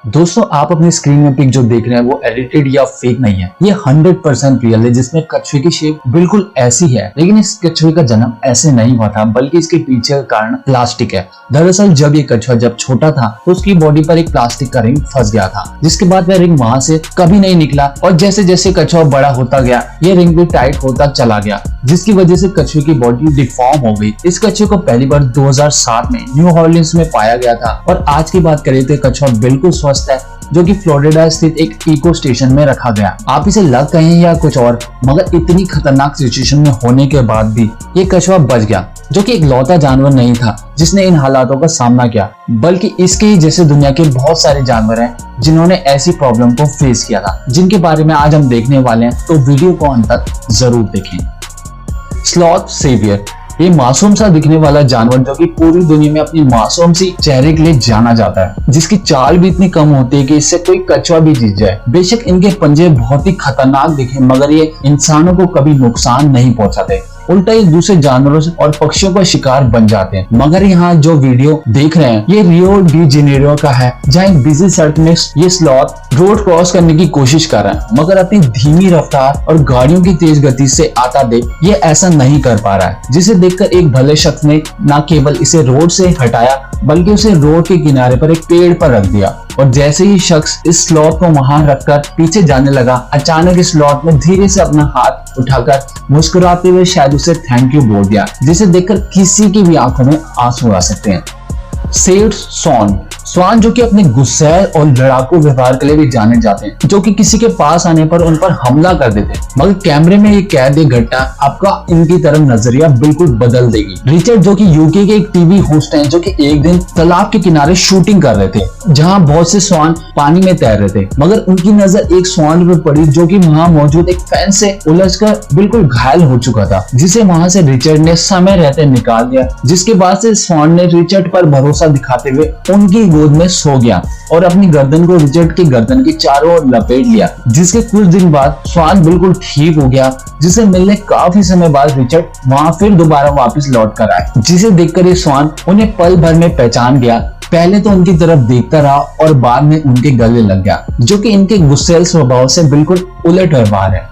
दोस्तों आप अपनी स्क्रीन में पिक जो देख रहे हैं वो एडिटेड या फेक नहीं है, ये 100% रियल है, जिसमें कछुए की शेप बिल्कुल ऐसी है। लेकिन इस कछुए का जन्म ऐसे नहीं हुआ था, बल्कि इसके पीछे का कारण प्लास्टिक है। दरअसल जब ये कछुआ जब छोटा था तो उसकी बॉडी पर एक प्लास्टिक का रिंग फंस गया था, जिसके बाद वह रिंग वहां से कभी नहीं निकला और जैसे जैसे कछुआ बड़ा होता गया ये रिंग भी टाइट होता चला गया, जिसकी वजह से कछुए की बॉडी डिफॉर्म हो गई। इस कछुए को पहली बार 2007 में न्यू ऑरलिन्स में पाया गया था और आज की बात करें तो कछुआ बिल्कुल स्वस्थ है, जो कि फ्लोरिडा स्थित एक इको स्टेशन में रखा गया। आप इसे लग कहें या कुछ और, मगर इतनी खतरनाक सिचुएशन में होने के बाद भी ये कछुआ बच गया, जो कि एक लौता जानवर नहीं था जिसने इन हालातों का सामना किया, बल्कि इसके ही जैसे दुनिया के बहुत सारे जानवर हैं जिन्होंने ऐसी प्रॉब्लम को फेस किया था, जिनके बारे में आज हम देखने वाले हैं, तो वीडियो को अंत तक जरूर देखें। स्लॉथ सेवियर, ये मासूम सा दिखने वाला जानवर जो कि पूरी दुनिया में अपनी मासूम सी चेहरे के लिए जाना जाता है, जिसकी चाल भी इतनी कम होती है कि इससे कोई कछुआ भी जीत जाए। बेशक इनके पंजे बहुत ही खतरनाक दिखे, मगर ये इंसानों को कभी नुकसान नहीं पहुंचाते, उल्टा एक दूसरे जानवरों और पक्षियों का शिकार बन जाते हैं। मगर यहाँ जो वीडियो देख रहे हैं ये रियो डी जेनेरियो का है, जहाँ एक बिजी सड़क में ये स्लॉथ रोड क्रॉस करने की कोशिश कर रहा है, मगर अपनी धीमी रफ्तार और गाड़ियों की तेज गति से आता देख ये ऐसा नहीं कर पा रहा है, जिसे देखकर एक भले शख्स ने न केवल इसे रोड से हटाया बल्कि उसे रोड के किनारे पर एक पेड़ पर रख दिया। और जैसे ही शख्स इस स्लॉथ को वहां रखकर पीछे जाने लगा, अचानक इस स्लॉथ ने धीरे से अपना हाथ उठाकर मुस्कुराते हुए शायद उसे थैंक यू बोल दिया, जिसे देखकर किसी की भी आंखों में आंसू आ सकते हैं। सेव्ड स्वान, स्वान जो कि अपने गुस्सैल और लड़ाकू व्यवहार के लिए भी जाने जाते हैं, जो कि किसी के पास आने पर उन पर हमला कर देते हैं, मगर कैमरे में ये कैद एक घटना आपका इनकी तरफ नजरिया बिल्कुल बदल देगी। रिचर्ड जो कि यूके के एक टीवी होस्ट हैं, जो कि एक दिन तालाब के किनारे शूटिंग कर रहे थे, जहां बहुत से स्वान पानी में तैर रहे थे, मगर उनकी नजर एक स्वान पर पड़ी जो कि वहां मौजूद एक फैन से उलझकर बिल्कुल घायल हो चुका था, जिसे वहां से रिचर्ड ने समय रहते निकाल दिया, जिसके बाद से स्वान ने रिचर्ड पर भरोसा दिखाते हुए उनकी गोद में सो गया और अपनी गर्दन को रिचर्ड की गर्दन के चारों ओर लपेट लिया, जिसके कुछ दिन बाद स्वान बिल्कुल ठीक हो गया, जिसे मिलने काफी समय बाद रिचर्ड वहां फिर दोबारा वापस लौट कर आए, जिसे देखकर ये स्वान उन्हें पल भर में पहचान गया। पहले तो उनकी तरफ देखता रहा और बाद में उनके गले लग गया, जो कि इनके गुस्सैल स्वभाव से बिल्कुल उलट व्यवहार है।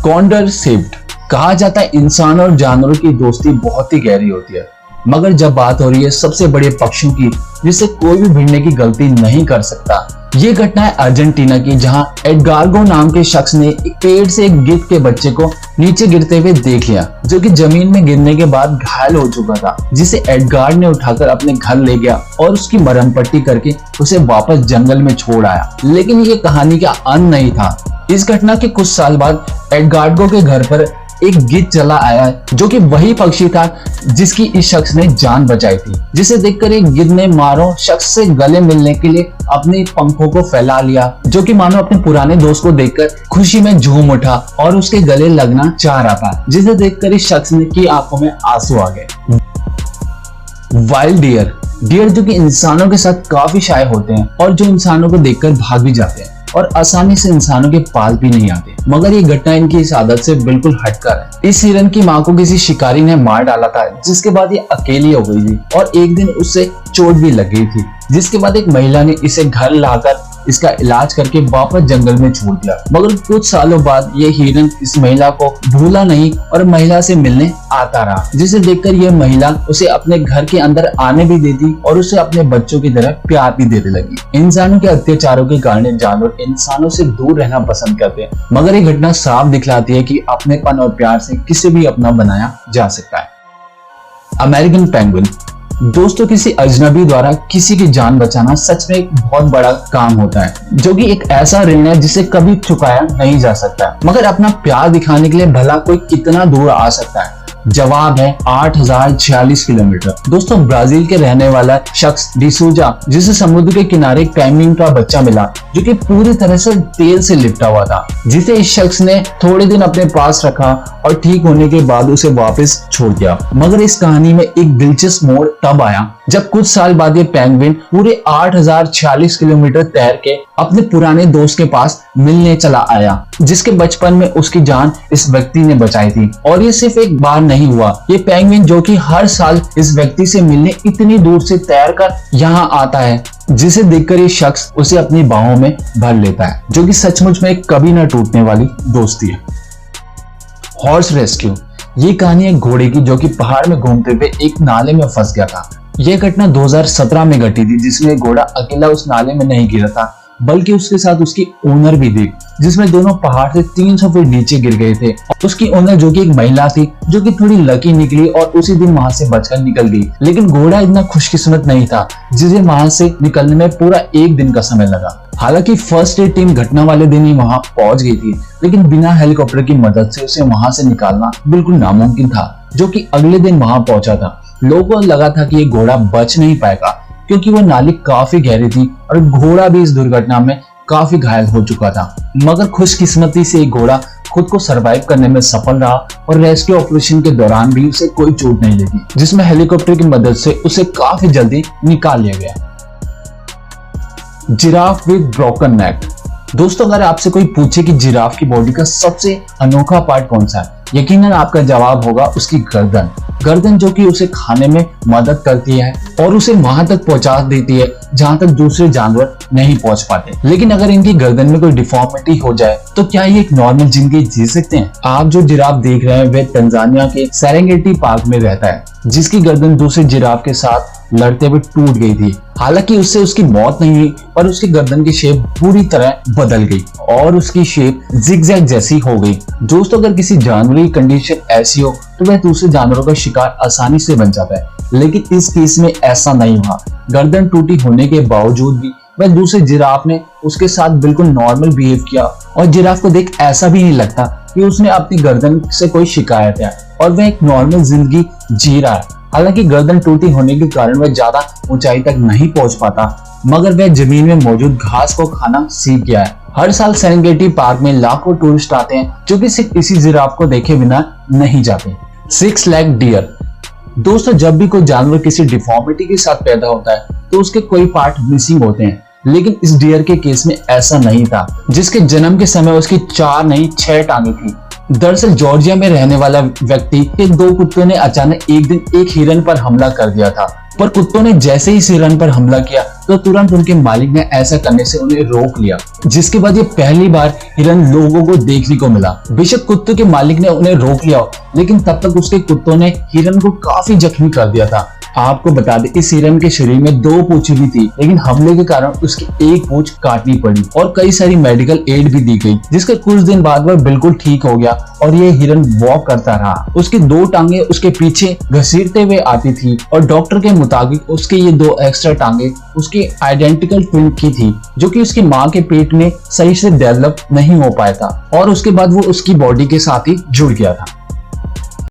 कॉन्डर सेव्ड, कहा जाता है इंसान और जानवरों की दोस्ती बहुत ही गहरी होती है, मगर जब बात हो रही है सबसे बड़े पक्षियों की जिसे कोई भी भिड़ने की गलती नहीं कर सकता, ये घटना है अर्जेंटीना की, जहां एडगार्गो नाम के शख्स ने एक पेड़ से एक गिद्ध के बच्चे को नीचे गिरते हुए देख लिया, जो कि जमीन में गिरने के बाद घायल हो चुका था, जिसे एडगार्ड ने उठाकर अपने घर ले गया और उसकी मरहम पट्टी करके उसे वापस जंगल में छोड़ आया। लेकिन ये कहानी का अंत नहीं था। इस घटना के कुछ साल बाद एडगार्गो के घर पर एक गिद्ध चला आया, जो कि वही पक्षी था जिसकी इस शख्स ने जान बचाई थी, जिसे देखकर एक गिद्ध ने मारो शख्स से गले मिलने के लिए अपने पंखों को फैला लिया, जो कि मानो अपने पुराने दोस्त को देखकर खुशी में झूम उठा और उसके गले लगना चाह रहा था, जिसे देखकर इस शख्स की आंखों में आंसू आ गए। वाइल्ड डियर, डियर जो कि इंसानों के साथ काफी शाय होते हैं और जो इंसानों को देखकर भाग भी जाते हैं और आसानी से इंसानों के पास भी नहीं आते, मगर ये घटना इनकी इस आदत से बिल्कुल हटकर है। इस हिरन की मां को किसी शिकारी ने मार डाला था, जिसके बाद ये अकेली हो गई थी और एक दिन उससे चोट भी लग गई थी, जिसके बाद एक महिला ने इसे घर लाकर इसका इलाज करके वापस जंगल में छोड़ दिया। मगर कुछ सालों बाद ये हिरन इस महिला को भूला नहीं और महिला से मिलने आता रहा, जिसे देखकर ये महिला उसे अपने घर के अंदर आने भी देती और उसे अपने बच्चों की तरह प्यार भी देने लगी। इंसानों के अत्याचारों के कारण जानवर इंसानों से दूर रहना पसंद करते हैं, मगर ये घटना साफ दिखलाती है कि अपनेपन और प्यार से किसी भी अपना बनाया जा सकता है। अमेरिकन पेंगुइन, दोस्तों किसी अजनबी द्वारा किसी की जान बचाना सच में एक बहुत बड़ा काम होता है, जो कि एक ऐसा ऋण है जिसे कभी चुकाया नहीं जा सकता, मगर अपना प्यार दिखाने के लिए भला कोई कितना दूर आ सकता है। जवाब है 8046 किलोमीटर। दोस्तों ब्राजील के रहने वाला शख्स डिसूजा, जिसे समुद्र के किनारे एक पेंगुइन का बच्चा मिला, जो कि पूरी तरह से तेल से लिपटा हुआ था, जिसे इस शख्स ने थोड़े दिन अपने पास रखा और ठीक होने के बाद उसे वापस छोड़ दिया। मगर इस कहानी में एक दिलचस्प मोड़ तब आया जब कुछ साल बाद ये पेंगुइन पूरे 8046 किलोमीटर तैर के अपने पुराने दोस्त के पास मिलने चला आया, जिसके बचपन में उसकी जान इस व्यक्ति ने बचाई थी। और ये सिर्फ एक बार नहीं हुआ, ये पेंगुइन जो कि हर साल इस व्यक्ति से मिलने इतनी दूर से तैर कर यहाँ आता है जिसे देखकर ये शख्स उसे अपनी बाहों में भर लेता है, जो कि सचमुच में एक कभी न टूटने वाली दोस्ती है। Horse rescue. ये कहानी एक घोड़े की जो कि पहाड़ में घूमते हुए एक नाले में फंस गया था। यह घटना 2017 में घटी थी, जिसमें घोड़ा अकेला उस नाले में नहीं गिरा था, बल्कि उसके साथ उसकी ओनर भी थी, जिसमें दोनों पहाड़ से 300 फीट नीचे गिर गए थे। उसकी ओनर जो कि एक महिला थी, जो कि थोड़ी लकी निकली और उसी दिन वहां से बचकर निकल गई। लेकिन घोड़ा इतना खुशकिस्मत नहीं था, जिसे वहां से निकलने में पूरा एक दिन का समय लगा। हालांकि फर्स्ट एड टीम घटना वाले दिन ही वहां पहुंच गई थी, लेकिन बिना हेलीकॉप्टर की मदद से उसे वहां से निकालना बिल्कुल नामुमकिन था, जो कि अगले दिन वहां पहुंचा था। लोगों को लगा था कि ये घोड़ा बच नहीं पाएगा, क्योंकि वो नाली काफी गहरी थी और घोड़ा भी इस दुर्घटना में काफी घायल हो चुका था। मगर खुशकिस्मती से एक घोड़ा खुद को सरवाइव करने में सफल रहा और रेस्क्यू ऑपरेशन के दौरान भी उसे कोई चोट नहीं लगी, जिसमें हेलीकॉप्टर की मदद से उसे काफी जल्दी निकाल लिया गया। जिराफ विद ब्रोकन नेक। दोस्तों, अगर आपसे कोई पूछे कि जिराफ की बॉडी का सबसे अनोखा पार्ट कौन सा है, यकीनन आपका जवाब होगा उसकी गर्दन। गर्दन जो कि उसे खाने में मदद करती है और उसे वहां तक पहुंचा देती है जहां तक दूसरे जानवर नहीं पहुंच पाते। लेकिन अगर इनकी गर्दन में कोई डिफॉर्मिटी हो जाए तो क्या ये एक नॉर्मल जिंदगी जी सकते हैं? आप जो जिराफ देख रहे हैं वह तंजानिया के सेरेंगेटी पार्क में रहता है, जिसकी गर्दन दूसरे जिराफ के साथ लड़ते हुए टूट गई थी। हालांकि उससे उसकी मौत नहीं हुई, पर उसकी गर्दन की शेप पूरी तरह बदल गई और उसकी शेप जिगजैग जैसी हो गई। दोस्तों, अगर किसी जानवर की कंडीशन ऐसी हो तो वह दूसरे जानवरों का शिकार आसानी से बन जाता है, लेकिन इस केस में ऐसा नहीं हुआ। गर्दन टूटी होने के बावजूद भी वह दूसरे जिराफ ने उसके साथ बिल्कुल नॉर्मल बिहेव किया और जिराफ को देख ऐसा भी नहीं लगता कि उसने अपनी गर्दन से कोई शिकायत है और वह एक नॉर्मल जिंदगी जी रहा है। हालांकि गर्दन टूटी होने के कारण वह ज्यादा ऊंचाई तक नहीं पहुंच पाता, मगर वह जमीन में मौजूद घास को खाना सीख गया है। हर साल सेरेंगेटी पार्क में लाखों टूरिस्ट आते हैं, जो कि सिर्फ इसी जिराफ को देखे बिना नहीं जाते। 6 लेग डियर। दोस्तों, जब भी कोई जानवर किसी डिफॉर्मिटी के साथ पैदा होता है तो उसके कोई पार्ट मिसिंग होते हैं, लेकिन इस डियर के केस में ऐसा नहीं था, जिसके जन्म के समय उसकी 4 नहीं 6 टांगे थी। दरअसल जॉर्जिया में रहने वाला व्यक्ति के 2 कुत्तों ने अचानक एक दिन एक हिरन पर हमला कर दिया था, पर कुत्तों ने जैसे ही इस हिरन पर हमला किया तो तुरंत उनके मालिक ने ऐसा करने से उन्हें रोक लिया, जिसके बाद ये पहली बार हिरन लोगों को देखने को मिला। बेशक कुत्तों के मालिक ने उन्हें रोक लिया, लेकिन तब तक उसके कुत्तों ने हिरन को काफी जख्मी कर दिया था। आपको बता दें, इस हिरन के शरीर में 2 पूंछें भी थी, लेकिन हमले के कारण उसकी 1 पूंछ काटनी पड़ी और कई सारी मेडिकल एड भी दी गई, जिसके कुछ दिन बाद वह बिल्कुल ठीक हो गया और ये हिरन वॉक करता रहा। उसकी 2 टांगे उसके पीछे घसीटते हुए आती थी और डॉक्टर के मुताबिक उसके ये 2 एक्स्ट्रा टांगे उसकी आइडेंटिकल ट्विन की थी, जो कि उसकी माँ के पेट में सही से डेवलप नहीं हो पाया था और उसके बाद वो उसकी बॉडी के साथ ही जुड़ गया था।